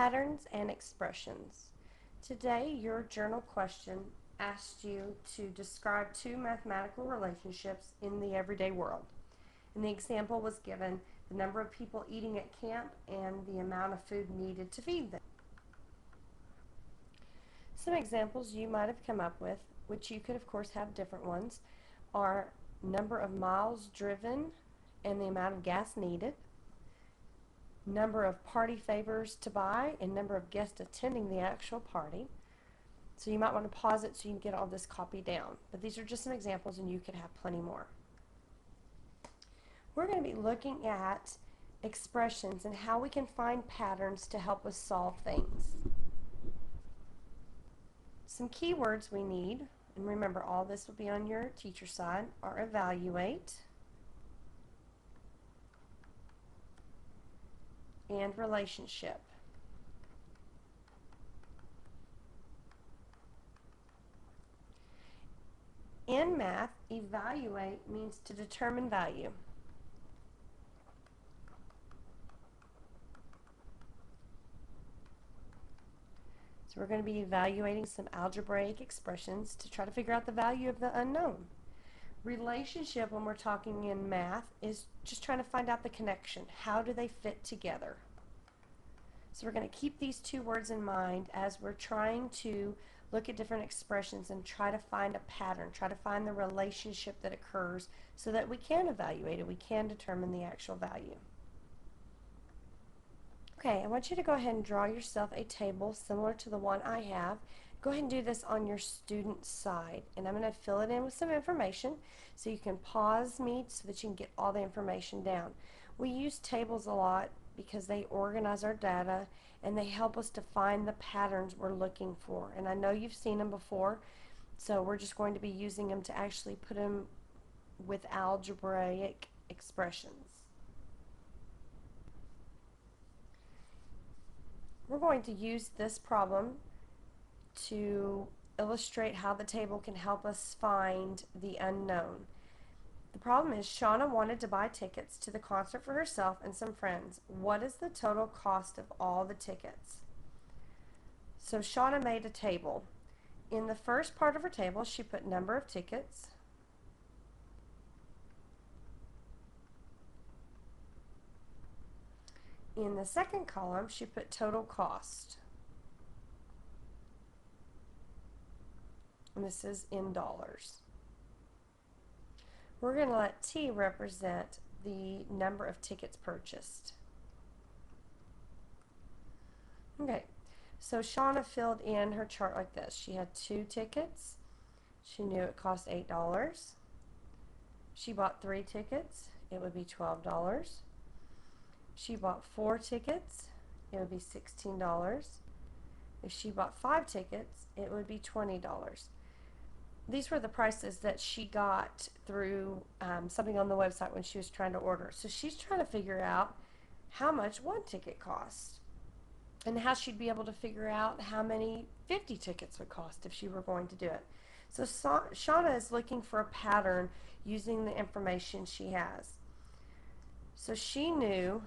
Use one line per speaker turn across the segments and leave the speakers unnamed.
Patterns and expressions. Today, your journal question asked you to describe two mathematical relationships in the everyday world. And the example was given the number of people eating at camp and the amount of food needed to feed them. Some examples you might have come up with, which you could of course have different ones, are number of miles driven and the amount of gas needed, number of party favors to buy, and number of guests attending the actual party. So you might want to pause it so you can get all this copied down. But these are just some examples and you could have plenty more. We're going to be looking at expressions and how we can find patterns to help us solve things. Some keywords we need, and remember all this will be on your teacher side, are evaluate and relationship. In math, evaluate means to determine value. So we're going to be evaluating some algebraic expressions to try to figure out the value of the unknown. Relationship, when we're talking in math, is just trying to find out the connection. How do they fit together? So we're going to keep these two words in mind as we're trying to look at different expressions and try to find a pattern, try to find the relationship that occurs so that we can evaluate it, we can determine the actual value. Okay, I want you to go ahead and draw yourself a table similar to the one I have. Go ahead and do this on your student side, and I'm going to fill it in with some information so you can pause me so that you can get all the information down. We use tables a lot because they organize our data and they help us to find the patterns we're looking for. And I know you've seen them before, so we're just going to be using them to actually put them with algebraic expressions. We're going to use this problem to illustrate how the table can help us find the unknown. The problem is Shauna wanted to buy tickets to the concert for herself and some friends. What is the total cost of all the tickets? So Shauna made a table. In the first part of her table, she put number of tickets, in the second column, she put total cost. And this is in dollars. We're going to let T represent the number of tickets purchased. Okay, so Shauna filled in her chart like this. She had 2 tickets. She knew it cost $8. She bought 3 tickets. It would be $12. She bought 4 tickets. It would be $16. If she bought 5 tickets, it would be $20. These were the prices that she got through something on the website when she was trying to order. So she's trying to figure out how much one ticket costs and how she'd be able to figure out how many 50 tickets would cost if she were going to do it. So Shauna is looking for a pattern using the information she has. So she knew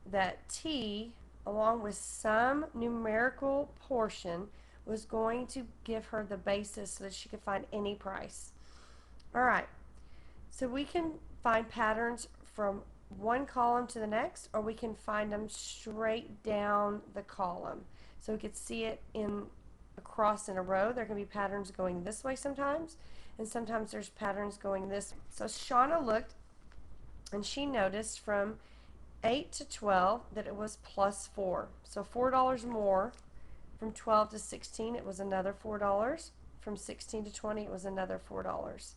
that T, along with some numerical portion, was going to give her the basis so that she could find any price. Alright, so we can find patterns from one column to the next, or we can find them straight down the column. So we could see it across in a row. There can be patterns going this way sometimes, and sometimes there's patterns going this way. So Shauna looked and she noticed from 8 to 12 that it was plus 4. So $4 more. From 12 to 16 it was another $4. From 16 to 20 it was another $4.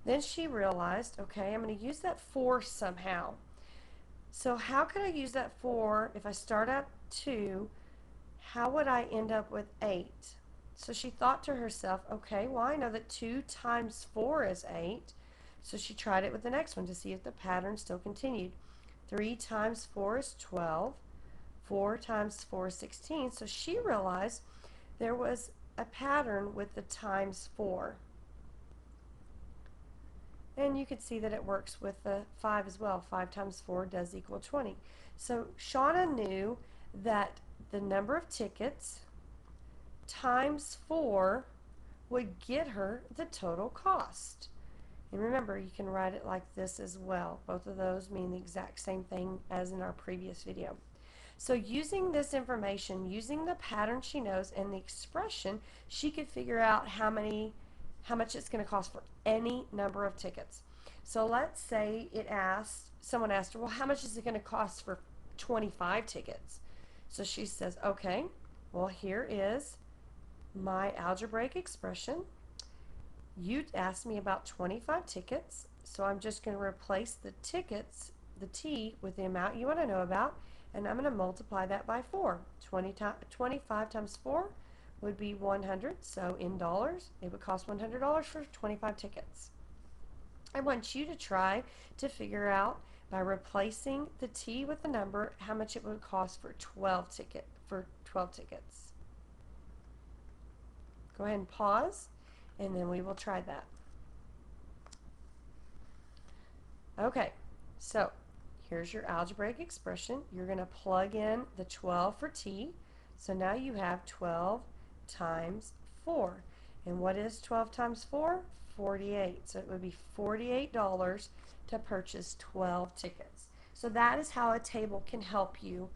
Then she realized, okay, I'm going to use that 4 somehow. So how could I use that 4 if I start at 2? How would I end up with 8? So she thought to herself, okay, well I know that 2 times 4 is 8. So she tried it with the next one to see if the pattern still continued. 3 times 4 is 12. 4 times 4 is 16. So she realized there was a pattern with the times 4. And you could see that it works with the 5 as well. 5 times 4 does equal 20. So Shauna knew that the number of tickets times 4 would get her the total cost. And remember, you can write it like this as well. Both of those mean the exact same thing as in our previous video. So using this information, using the pattern she knows and the expression, she could figure out how much it's going to cost for any number of tickets. So let's say someone asked her, well, how much is it going to cost for 25 tickets? So she says, okay, well, here is my algebraic expression. You asked me about 25 tickets, so I'm just going to replace the tickets, the T, with the amount you want to know about, and I'm going to multiply that by 4. 25 times 4 would be 100, so in dollars, it would cost $100 for 25 tickets. I want you to try to figure out, by replacing the T with the number, how much it would cost for 12 tickets. Go ahead and pause, and then we will try that. Okay, so here's your algebraic expression. You're going to plug in the 12 for T. So now you have 12 times 4. And what is 12 times 4? 48. So it would be $48 to purchase 12 tickets. So that is how a table can help you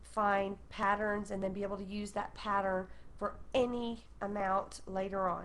find patterns and then be able to use that pattern for any amount later on.